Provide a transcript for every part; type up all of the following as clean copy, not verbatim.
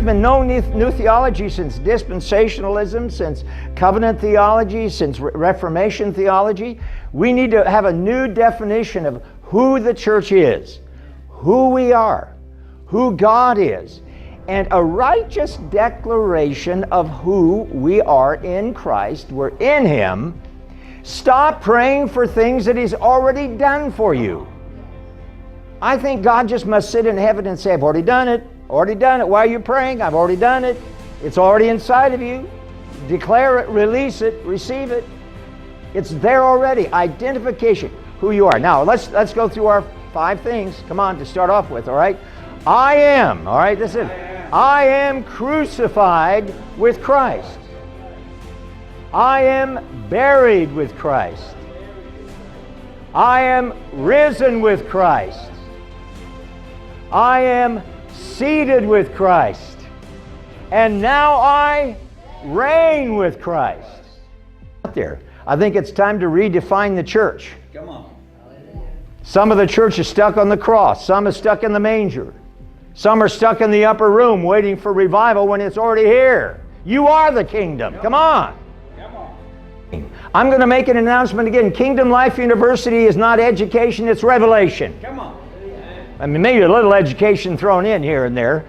been no new theology since dispensationalism, since covenant theology, since Reformation theology. We need to have a new definition of who the church is, who we are, who God is, and a righteous declaration of who we are in Christ. We're in Him. Stop praying for things that He's already done for you. I think God just must sit in heaven and say, I've already done it. Already done it. Why are you praying? I've already done it. It's already inside of you. Declare it, release it, receive it. It's there already. Identification, who you are. Now, let's go through our 5 things. Come on, to start off with, all right? I am, all right, this is I am crucified with Christ. I am buried with Christ. I am risen with Christ. I am seated with Christ. And now I reign with Christ. There. I think it's time to redefine the church. Come on. Some of the church is stuck on the cross. Some is stuck in the manger. Some are stuck in the upper room waiting for revival when it's already here. You are the kingdom. Come on. I'm going to make an announcement again. Kingdom Life University is not education, it's revelation. Come on. I mean, maybe a little education thrown in here and there.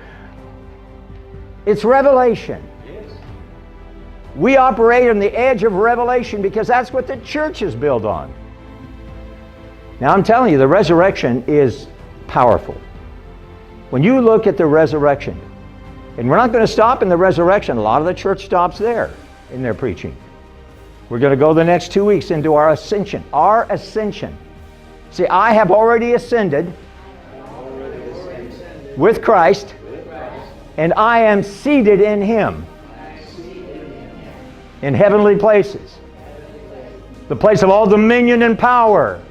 It's revelation. Yes. We operate on the edge of revelation because that's what the church is built on. Now, I'm telling you, the resurrection is powerful. When you look at the resurrection, and we're not going to stop in the resurrection. A lot of the church stops there in their preaching. We're going to go the next 2 weeks into our ascension. Our ascension. See, I have already ascended with Christ, and I am seated in Him in heavenly places. The place of all dominion and power.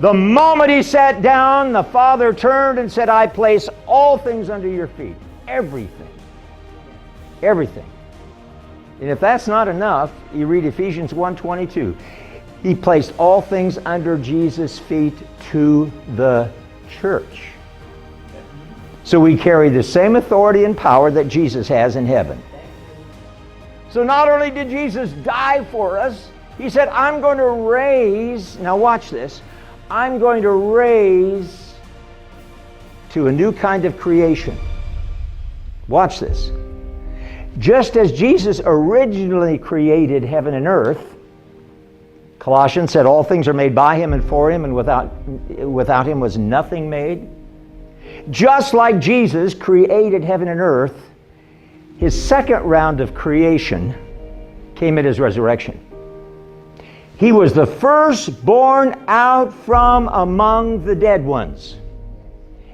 The moment He sat down, the Father turned and said, I place all things under your feet. Everything. Everything. And if that's not enough, you read Ephesians 1:22. He placed all things under Jesus' feet to the church. So we carry the same authority and power that Jesus has in heaven. So not only did Jesus die for us, He said, I'm going to raise, now watch this, I'm going to raise to a new kind of creation. Watch this. Just as Jesus originally created heaven and earth, Colossians said all things are made by Him and for Him, and without Him was nothing made. Just like Jesus created heaven and earth, His second round of creation came at His resurrection. He was the firstborn out from among the dead ones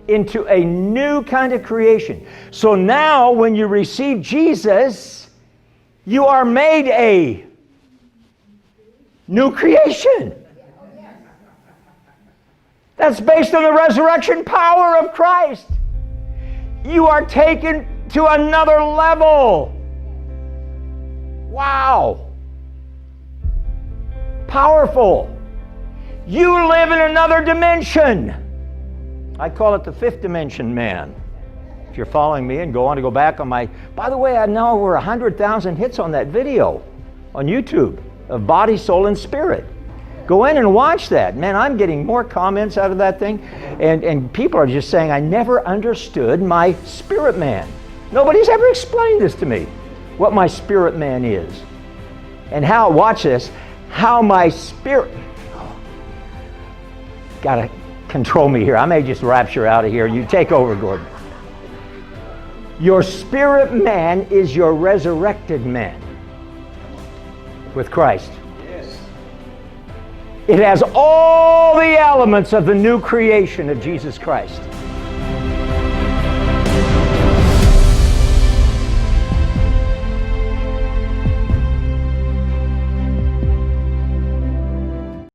into a new kind of creation. So now when you receive Jesus, you are made a new creation. That's based on the resurrection power of Christ. You are taken to another level. Wow. Powerful. You live in another dimension. I call it the 5th dimension man. If you're following me and go back on my... By the way, I know over 100,000 hits on that video on YouTube of body, soul, and spirit. Go in and watch that. Man, I'm getting more comments out of that thing. And people are just saying, I never understood my spirit man. Nobody's ever explained this to me, what my spirit man is. And how, watch this, how my spirit... Gotta control me here. I may just rapture out of here. You take over, Gordon. Your spirit man is your resurrected man with Christ. Yes. It has all the elements of the new creation of Jesus Christ.